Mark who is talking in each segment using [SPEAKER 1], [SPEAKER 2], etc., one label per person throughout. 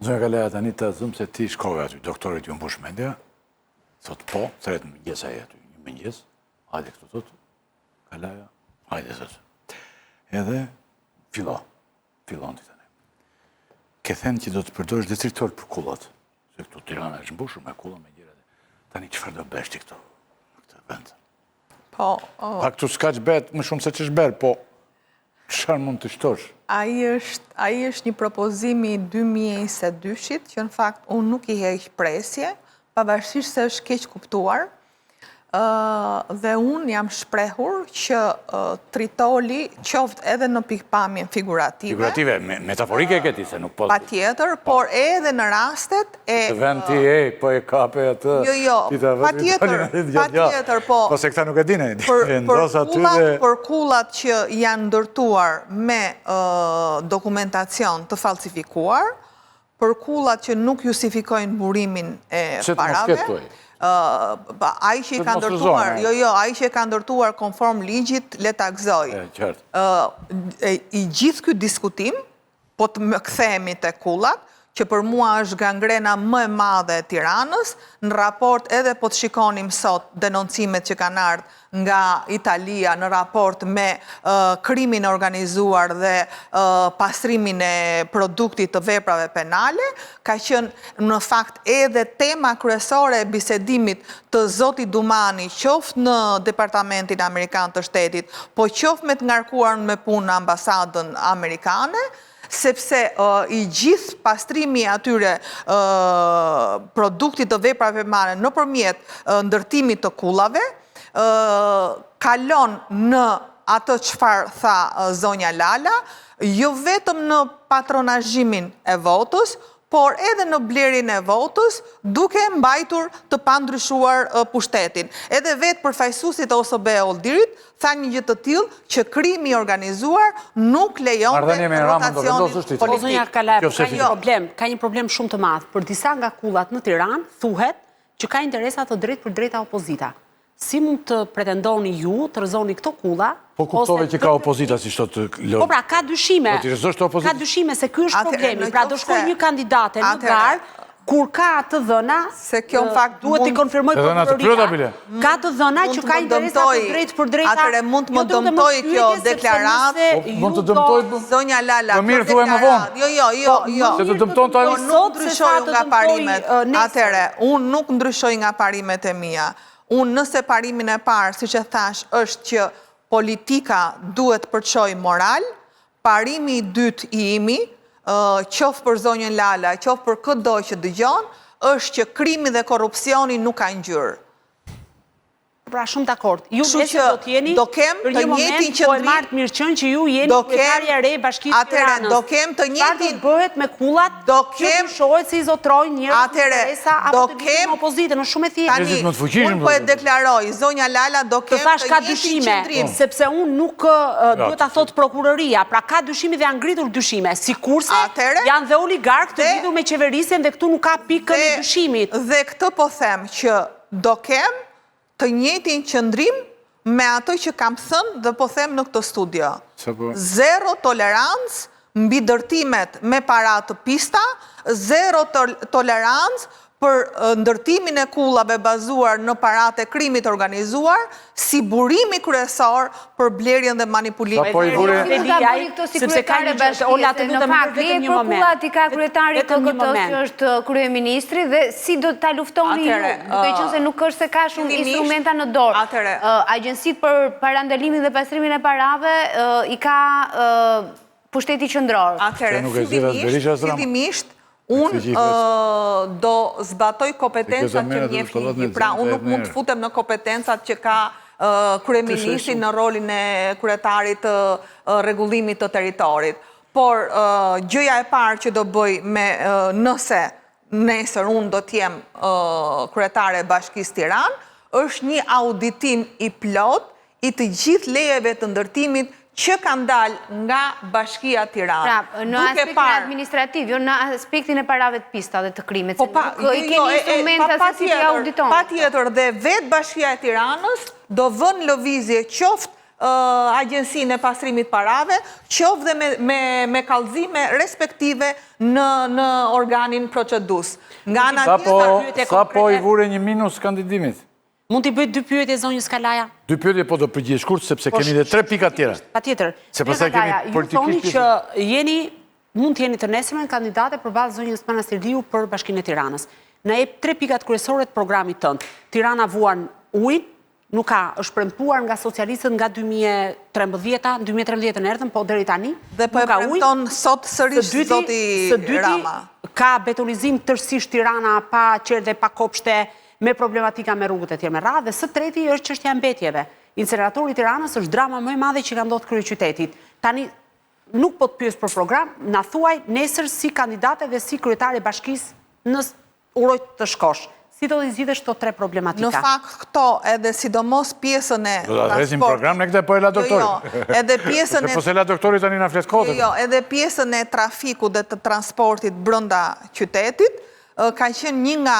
[SPEAKER 1] Zonja Kalaja, tani të zëmë se ti shkove aty, doktorit ju mbush mendja, thot po, thret mëngjes aje aty, një mëngjes, hajde këtu thot, Kalaja, hajde thot. Edhe fillon të tani. Ke thënë që do të përdojsh detritor për kullat, se këtu Tirana është mbushur me kulla me gjëra. Tani çfarë do bësh ti këtu, në këtë vend?
[SPEAKER 2] Po,
[SPEAKER 1] Pa këtu s'ka që bet më shumë se që shber, po çfarë mund të shtosh?
[SPEAKER 2] ai është një propozim i 2022-shit, që në fakt unë nuk i heq presje, pavarësisht se është keq kuptuar, dhe unë jam shprehur që Tritoli qoftë edhe në pikpamjen figurative.
[SPEAKER 1] Figurative, metaforike e këti, se nuk po...
[SPEAKER 2] Pa tjetër, por edhe në rastet e...
[SPEAKER 1] Të vend ti po e kape atë...
[SPEAKER 2] Jo, pa tjetër, po...
[SPEAKER 1] Po se këta nuk e dine, vendos aty dhe...
[SPEAKER 2] Për kullat që janë ndërtuar me dokumentacion të falsifikuar, për kullat që nuk justifikojnë burimin e parave... Ai që i ka ndërtuar, ai që i ka ndërtuar konform ligjit, le ta gëzoj. I gjithë ky diskutim, po të më kthehemi te kullat, që për mua është gangrena më e madhe e Tiranës, në raport edhe po të shikonim sot denoncimet që kanë ardhur nga Italia në raport me krimin organizuar dhe pastrimin e produktit të veprave penale, ka qenë në fakt edhe tema kryesore e bisedimit të zoti Dumani, qoftë në Departamentin Amerikan të Shtetit, po qoftë me të ngarkuar me punë në ambasadën amerikane, sepse i gjithë pastrimi atyre produktit të veprave penale nëpërmjet ndërtimit të kullave, kalon në atë çfarë tha zonja Lala, jo vetëm në patronazhimin e votës, por edhe në blerjen e votës, duke mbajtur të pandryshuar pushtetin. Edhe vetë përfaqësuesit e OSB Oldirit tha një gjë të tillë që krimi i organizuar nuk lejonte rotacionin politik.
[SPEAKER 3] Po zonja Kalaja, ka një problem shumë të madh. Për disa nga kullat në Tiranë thuhet që ka interesa të drejtë për drejta opozita. Si mund të pretendoni ju të rrëzoni këto kulla?
[SPEAKER 1] Po kuptove që ka opozita si shto të lënë.
[SPEAKER 3] Po pra, ka dyshime.
[SPEAKER 1] Po të rrëzosh të opozita?
[SPEAKER 3] Ka dyshime se ky është problemi. Pra do shkoj një kandidate në garë, kur ka të dhëna, duhet t'i konfirmoj prokuroria. Ka të dhëna që ka interesa të drejtë për drejta.
[SPEAKER 2] Atëre mund të më dëmtoj kjo deklaratë.
[SPEAKER 1] Mund të dëmtoj?
[SPEAKER 2] Zonja Lala.
[SPEAKER 1] Më mirë thuaj më vonë.
[SPEAKER 2] Jo.
[SPEAKER 1] Se të dëmton tani.
[SPEAKER 2] Unë nuk ndryshoj nga parimet. Atëre, unë nuk ndryshoj nga parimet e mia. Unë nëse parimin e parë, si që thash, është që politika duhet përçoj moral, parimi i dytë i imi, qoftë për zonjën Lala, qoftë për këdo që dëgjon, është që krimi dhe korrupsioni nuk ka ngjyrë.
[SPEAKER 3] Pra shumë dakord. Ju nesër do t'jeni për një moment po e martë mirë qënë që ju jeni kryetarja e re Bashkisë Tiranës.
[SPEAKER 2] Do kem të njëjtin...
[SPEAKER 3] Çfarë do bëhet me kullat që të shohet se i zotrojnë njerëz të interesa apo të vitin opozitën, është shumë e thjeshtë.
[SPEAKER 2] Tani, unë po e deklaroj, zonja Lala do kem të njëjtin qëndrim.
[SPEAKER 3] Sepse unë nuk duhet ta thot prokuroria, pra ka dyshime dhe janë ngritur dyshime, sikurse janë dhe oligarkë të lidhur me qeverisjen dhe këtu nuk ka pikën e dyshimit.
[SPEAKER 2] Dhe këtë po them që do kem të njëjtin qëndrim me ato që kam thënë dhe po them në këtë studio. Zero tolerancë mbi dërtimet me para të pista, zero tolerancë për ndërtimin e kullave bazuar në paratë e krimit organizuar, si burimi kryesor për blerjen dhe manipulimin.
[SPEAKER 3] Sepse ka një bashkësie,
[SPEAKER 4] në fakt, për kullat i ka kryetari KKT-s që është kryeministri dhe si do ta luftoni ju, duke qenë se nuk është se ka shumë instrumenta në dorë. Agjencitë për parandalimin dhe pastrimin e parave i ka pushteti qendror.
[SPEAKER 2] Fillimisht unë do zbatoj kompetencat që mjef ligji. Pra, unë nuk mund të futem në kompetencat që ka kryeministri në rolin e kryetarit të rregullimit të territorit. Por gjëja e parë që do bëj nëse nesër unë do t'jem kryetare e Bashkisë Tiranë, është një auditim i plot i të gjithë lejeve të ndërtimit që kanë dalë nga Bashkia Tiranë.
[SPEAKER 4] Pra, në aspektin administrativ, jo në aspektin e parave të pista dhe të krimit, se nuk i keni instrumenta se si t'i auditon.
[SPEAKER 2] Pa tjetër, dhe vetë Bashkia e Tiranës do vën lëvizje qoftë Agjensinë e Pastrimit Parave, qoftë dhe me kallëzime respektive në organin procedus.
[SPEAKER 1] Sa po i vure një minus kandidimit?
[SPEAKER 3] Mund t'i bëjt 2 pyetje zonjës Kalaja?
[SPEAKER 1] 2 pyetje po do përgjigj shkurt, sepse kemi dhe 3 pika tjera.
[SPEAKER 3] Patjetër.
[SPEAKER 1] Se pastaj kemi politikisht.
[SPEAKER 3] Ju thoni që mund t'jeni të nesërmen kandidate përballë zonjës Manastirliu për Bashkinë e Tiranës. Na jep 3 pikat kryesore të programit tënd. Tirana vuan ujin, nuk ka, është premtuar nga socialistët nga 2013 erdhën, po deri tani.
[SPEAKER 2] Dhe po e premton sot sërish zoti Rama.
[SPEAKER 3] Ka betonizim tërësisht Tirana pa qerdhe, pa kopshte, me problematika me rrugët e tjerë me radhë, dhe së treti është çështja e mbetjeve. Incineratori i Tiranës është drama më e madhe që ka ndodhur kryeqytetit. Tani nuk po të pyes për program, na thuaj nesër si kandidate dhe si kryetare bashkisë në uroj të shkosh. Si do t'i zgjidhesh këto 3 problematika?
[SPEAKER 2] Në fakt këto, edhe sidomos pjesën e
[SPEAKER 1] do ta rresim program ne këtë po e la doktori.
[SPEAKER 2] Jo, edhe pjesën e
[SPEAKER 1] po se la doktori tani na flet kohë.
[SPEAKER 2] Jo, edhe pjesën e trafikut dhe të transportit brenda qytetit ka qenë një nga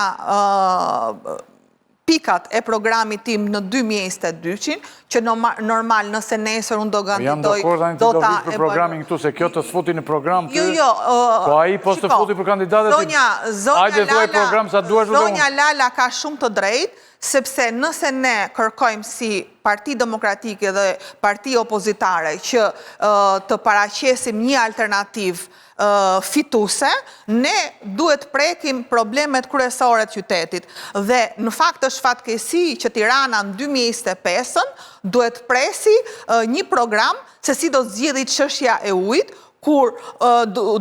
[SPEAKER 2] pikat e programit tim në 2022, që normal nëse nesër unë do kandidoj,
[SPEAKER 1] jam dakord do ta për programin këtu, se kjo të sfuti në program të... Po ai po të sfuti për kandidatet...
[SPEAKER 2] Zonja Lala ka shumë të drejtë, sepse nëse ne kërkojmë si Parti Demokratike dhe parti opozitare që të paraqesim një alternativ fituse, ne duhet prekim problemet kryesore të qytetit. Dhe në fakt është fatkeqësi që Tirana në 2025 duhet presi një program se si do të zgjidhet çështja e ujit, kur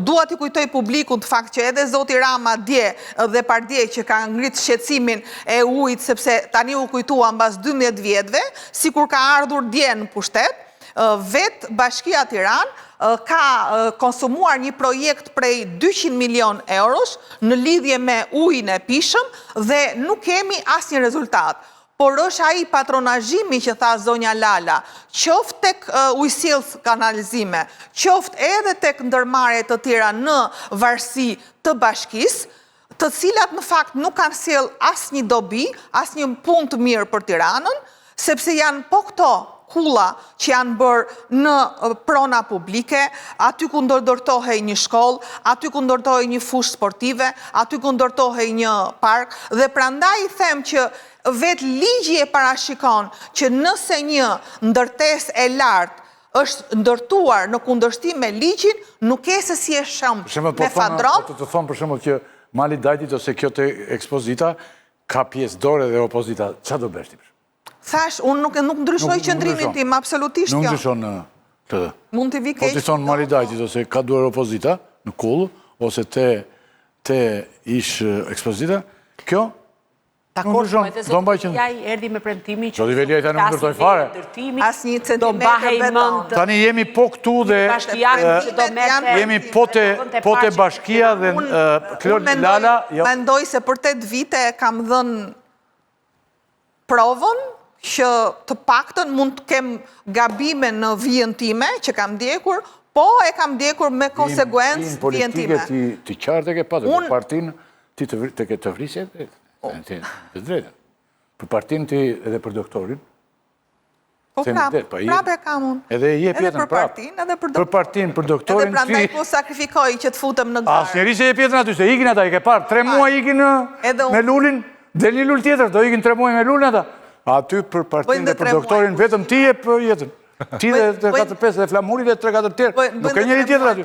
[SPEAKER 2] dua t'i kujtoj publikun të fakt që edhe zoti Rama dje dhe pardje që ka ngrit shqetësimin e ujit, sepse tani u kujtua mbas 12 vjetëve, sikur ka ardhur dje në pushtet, vetë Bashkia Tiranë ka konsumuar një projekt prej 200 milion eurosh në lidhje me ujin e pishëm dhe nuk kemi asnjë rezultat. Por është ai patronazhimi që tha zonja Lala, qoftë tek ujësillës kanalizime, qoftë edhe tek ndërmarrjet të tjera në varësi të bashkisë, të cilat në fakt nuk kanë sjell asnjë dobi, asnjë punë të mirë për Tiranën, sepse janë po këto kulla që janë bërë në prona publike, aty ku ndërtohej një shkollë, aty ku ndërtohej një fushë sportive, aty ku ndërtohej një park, dhe prandaj them që vetë ligji e parashikon që nëse një ndërtesë e lartë është ndërtuar në kundërshtim me ligjin, nuk e se si e shumë me fadron.
[SPEAKER 1] Të thonë për shembull që Mali Dajtit ose kjo të ekspozita ka pjesë dore dhe opozita, çfarë do bësh ti?
[SPEAKER 2] Thash, unë nuk ndryshoj qëndrimin tim, absolutisht jo.
[SPEAKER 1] Nuk ndryshon këtë.
[SPEAKER 2] Mund t'i vi keq.
[SPEAKER 1] Po t'i thonë Mali Dajtit ose ka duar opozita në kull, ose te ish ekspozita, kjo
[SPEAKER 3] Dakor, po edhe zoti Veliaj erdhi me premtimin që
[SPEAKER 1] zoti Veliaj tani nuk ndërtoi fare.
[SPEAKER 2] Asnjë centimetër beton.
[SPEAKER 1] Tani jemi po këtu dhe jemi po te bashkia dhe Lala.
[SPEAKER 2] Mendoj se për 8 vite kam dhënë provën që të paktën mund të kem gabime në vijën time që kam ndjekur, po e kam ndjekur me konsekuencë vijën time.
[SPEAKER 1] Ti qartë e ke patur, për partinë ti të vrisje të drejtën. Për partinë ti edhe për doktorin.
[SPEAKER 2] Po prapë e kam unë.
[SPEAKER 1] Edhe je pjetën prapë. Për partinë, për doktorin.
[SPEAKER 2] Edhe prandaj po sakrifikoj që të futem në garë.
[SPEAKER 1] Asnjëri se je pjetën aty, se ikin ata, i ke parë. 3 muaj ikin me Lulin, del një Lul tjetër, do ikin 3 muaj me Lulin ata. Aty për partinë dhe për doktorin, vetëm ti e për jetën. Ti dhe 3-4-5 dhe Flamuri dhe 3-4 tjerë. Nuk e njëri tjetër aty.